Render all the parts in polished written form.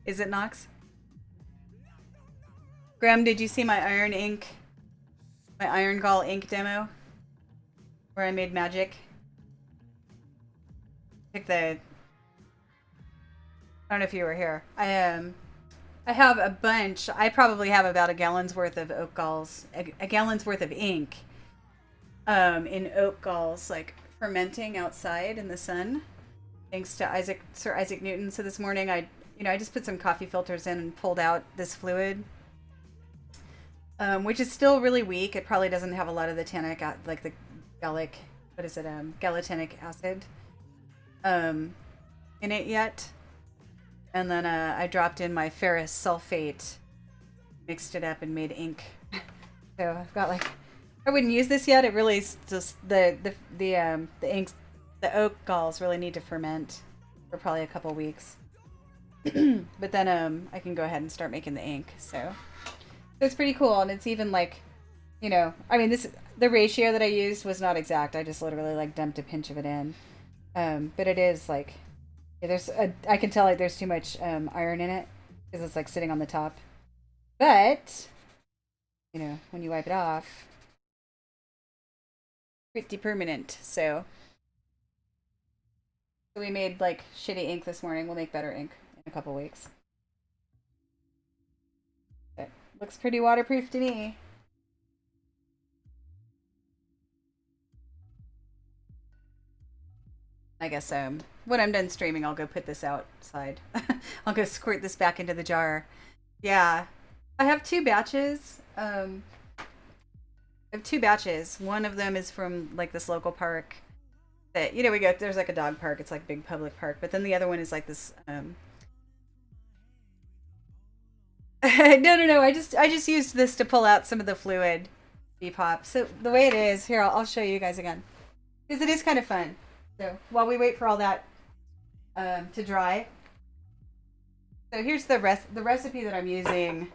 Is it Nox? Graham, did you see my Iron Ink, my Iron Gall Ink demo where I made magic? Took the. I don't know if you were here. I have a bunch. I probably have about a gallon's worth of oak galls, a gallon's worth of ink, in oak galls, like fermenting outside in the sun, thanks to Sir Isaac Newton. So this morning, I just put some coffee filters in and pulled out this fluid, which is still really weak. It probably doesn't have a lot of the tannic, like the gallic, what is it, gallatinic acid, in it yet. And then I dropped in my ferrous sulfate, mixed it up, and made ink. So I've got like, I wouldn't use this yet. It really is just the inks, the oak galls really need to ferment for probably a couple weeks. But then I can go ahead and start making the ink. So it's pretty cool, and it's even like, I mean, the ratio that I used was not exact. I just literally like dumped a pinch of it in, but it is like. Yeah, I can tell like there's too much iron in it because it's like sitting on the top. But, when you wipe it off, pretty permanent. So we made like shitty ink this morning. We'll make better ink in a couple weeks. But looks pretty waterproof to me. I guess when I'm done streaming, I'll go put this outside. I'll go squirt this back into the jar. Yeah, I have two batches. I have two batches. One of them is from like this local park that we go. There's like a dog park. It's like a big public park. But then the other one is like this. No. I just used this to pull out some of the fluid. Pop. So the way it is here, I'll show you guys again because it is kind of fun. So while we wait for all that to dry, so here's the recipe that I'm using.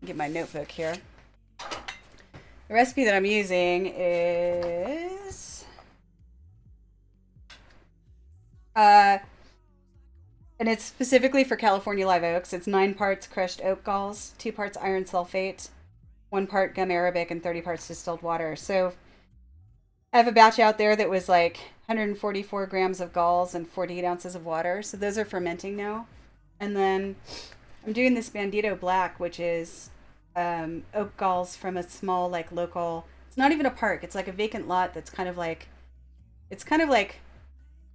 Get my notebook here. The recipe that I'm using is and it's specifically for California live oaks. It's 9 parts crushed oak galls, 2 parts iron sulfate, 1 part gum arabic, and 30 parts distilled water. So I have a batch out there that was like 144 grams of galls and 48 ounces of water. So those are fermenting now. And then I'm doing this Bandito Black, which is oak galls from a small, like local, it's not even a park. It's like a vacant lot that's kind of like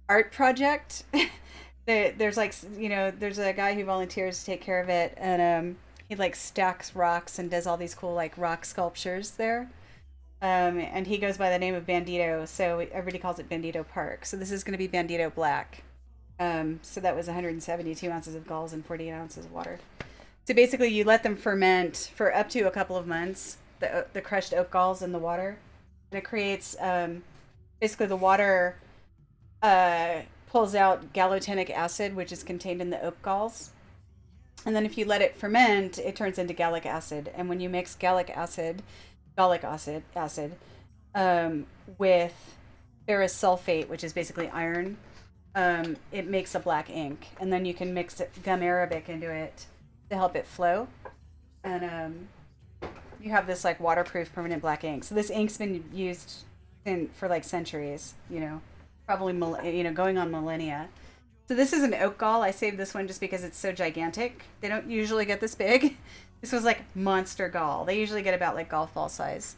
art project. There's like, there's a guy who volunteers to take care of it. And he like stacks rocks and does all these cool like rock sculptures there. And he goes by the name of Bandito, so everybody calls it Bandito Park. So this is going to be Bandito Black. So that was 172 ounces of galls and 48 ounces of water. So basically, you let them ferment for up to a couple of months, the crushed oak galls in the water, and it creates basically the water pulls out gallotinic acid, which is contained in the oak galls. And then if you let it ferment, it turns into gallic acid. And when you mix gallic acid with ferrous sulfate, which is basically iron, it makes a black ink. And then you can mix gum arabic into it to help it flow. And you have this like waterproof permanent black ink. So this ink's been used for like centuries, probably going on millennia. So this is an oak gall. I saved this one just because it's so gigantic. They don't usually get this big. This was like monster gall. They usually get about like golf ball size.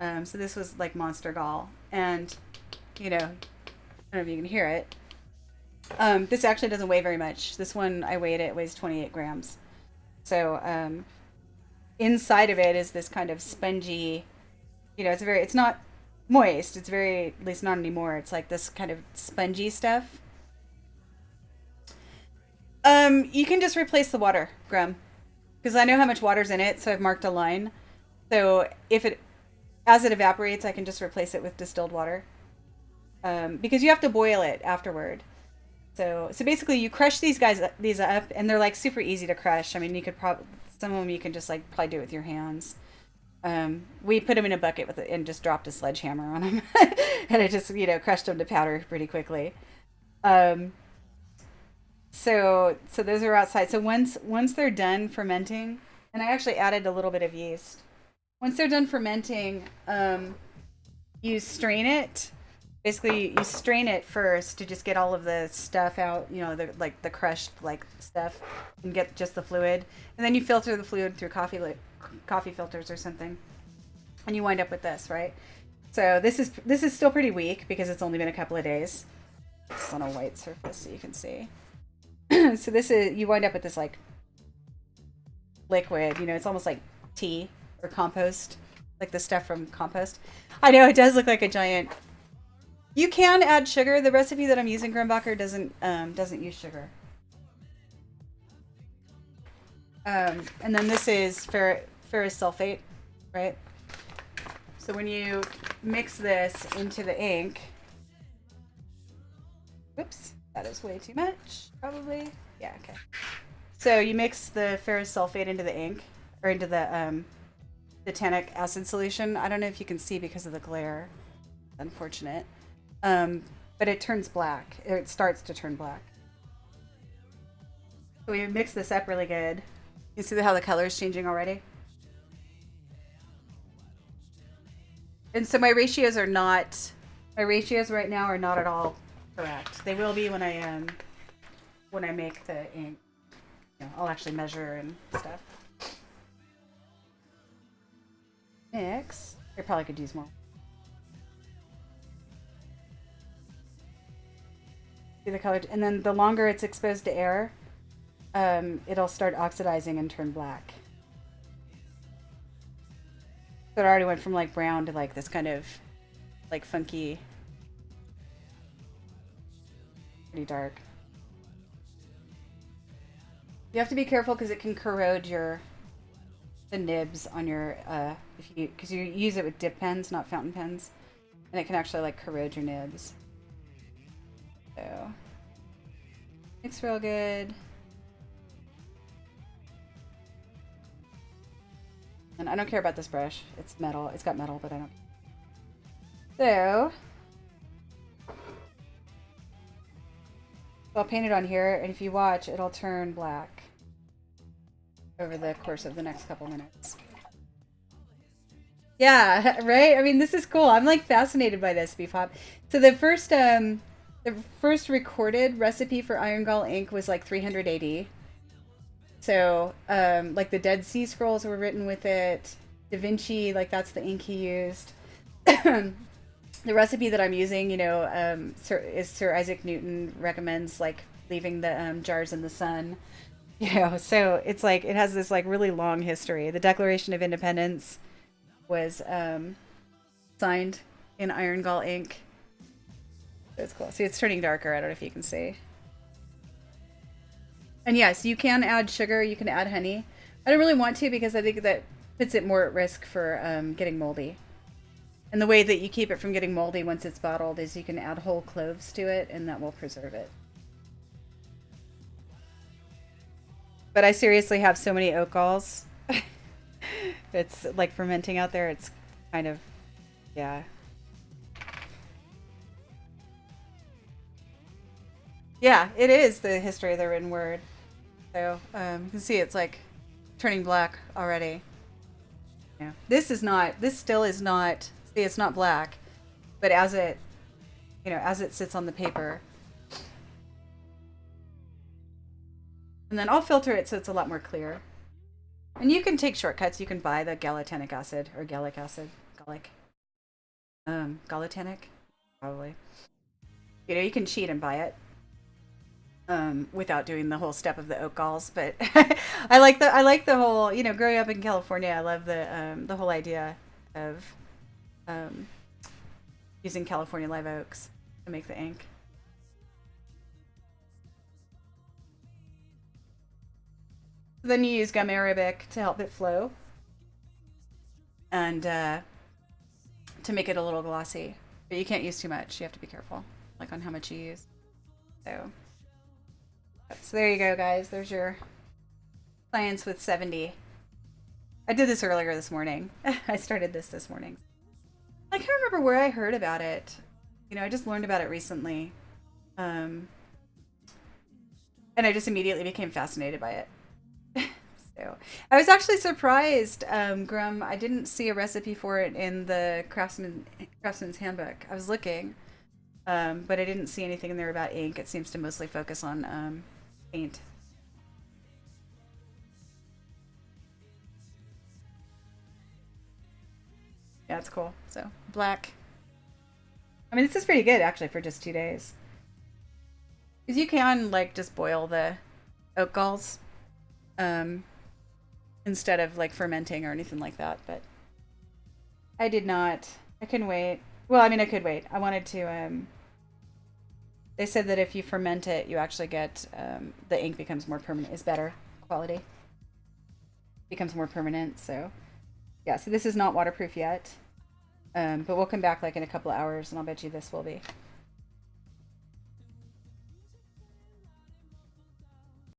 So this was like monster gall. And, I don't know if you can hear it. This actually doesn't weigh very much. This one, I weighed it, it weighs 28 grams. So inside of it is this kind of spongy, it's not moist. It's very, at least not anymore. It's like this kind of spongy stuff. You can just replace the water, Graham, because I know how much water's in it, so I've marked a line. So as it evaporates, I can just replace it with distilled water, because you have to boil it afterward. So basically, you crush these up, and they're like super easy to crush. I mean, you could some of them you can just like probably do it with your hands. We put them in a bucket with it and just dropped a sledgehammer on them, and it just crushed them to powder pretty quickly. So those are outside. So once they're done fermenting, and I actually added a little bit of yeast. Once they're done fermenting, you strain it. Basically, you strain it first to just get all of the stuff out, you know, the like the crushed like stuff, and get just the fluid. And then you filter the fluid through coffee filters or something, and you wind up with this, right? So this is still pretty weak because it's only been a couple of days. It's on a white surface so you can see. So this is, you wind up with this like liquid, you know, it's almost like tea or compost, like the stuff from compost. I know it does look like a giant. You can add sugar. The recipe that I'm using, Grumbacher, doesn't use sugar. And then this is ferrous sulfate, right? So when you mix this into the ink, whoops, that is way too much, probably. Yeah, okay. So you mix the ferrous sulfate into the ink, or into the tannic acid solution. I don't know if you can see because of the glare. Unfortunate. But it turns black. It starts to turn black. So we mix this up really good. You see how the color is changing already? And so my ratios right now are not at all correct. They will be when I make the ink. You know, I'll actually measure and stuff. Mix. I probably could use more. See the color, and then the longer it's exposed to air, it'll start oxidizing and turn black. So it already went from like brown to like this kind of like funky, pretty dark. You have to be careful because it can corrode the nibs on your because you use it with dip pens, not fountain pens, and it can actually like corrode your nibs. So it's real good. And I don't care about this brush. It's metal. It's got metal, but I don't. So I'll paint it on here, and if you watch, it'll turn black over the course of the next couple minutes. Yeah, right? I mean, this is cool. I'm like fascinated by this, Beef Hop. So the first recorded recipe for Iron Gall ink was like 300 AD. So, like the Dead Sea Scrolls were written with it. Da Vinci, like that's the ink he used. The recipe that I'm using, you know, is Sir Isaac Newton recommends like leaving the jars in the sun. You know, so it's like it has this like really long history. The Declaration of Independence was signed in Iron Gall ink. It's cool. See, it's turning darker. I don't know if you can see. And yes, you can add sugar. You can add honey. I don't really want to because I think that puts it more at risk for getting moldy. And the way that you keep it from getting moldy once it's bottled is you can add whole cloves to it, and that will preserve it. But I seriously have so many oak galls. It's like fermenting out there. It's kind of, yeah. Yeah, it is the history of the written word. So you can see it's like turning black already. Yeah, this still is not, see, it's not black, but as it, you know, as it sits on the paper. And then I'll filter it so it's a lot more clear. And you can take shortcuts. You can buy the gallic acid or gallic acid, gallic, probably. You know, you can cheat and buy it. Without doing the whole step of the oak galls, but I like the whole, you know, growing up in California, I love the whole idea of using California live oaks to make the ink. Then you use gum arabic to help it flow and to make it a little glossy, but you can't use too much. You have to be careful, like on how much you use. So there you go, guys. There's your science with 70. I did this earlier this morning. I started this morning. I can't remember where I heard about it. You know, I just learned about it recently. and I just immediately became fascinated by it. So I was actually surprised, Grum. I didn't see a recipe for it in the Craftsman's Handbook. I was looking, but I didn't see anything in there about ink. It seems to mostly focus on paint. Yeah, it's cool. So black. I mean, this is pretty good actually for just 2 days. Because you can like just boil the oat galls, um, instead of like fermenting or anything like that. But I did not. I couldn't wait. Well, I mean, I could wait. I wanted to. They said that if you ferment it, you actually get the ink becomes more permanent. Is better quality. Becomes more permanent. So yeah. So this is not waterproof yet. But we'll come back like in a couple of hours, and I'll bet you this will be.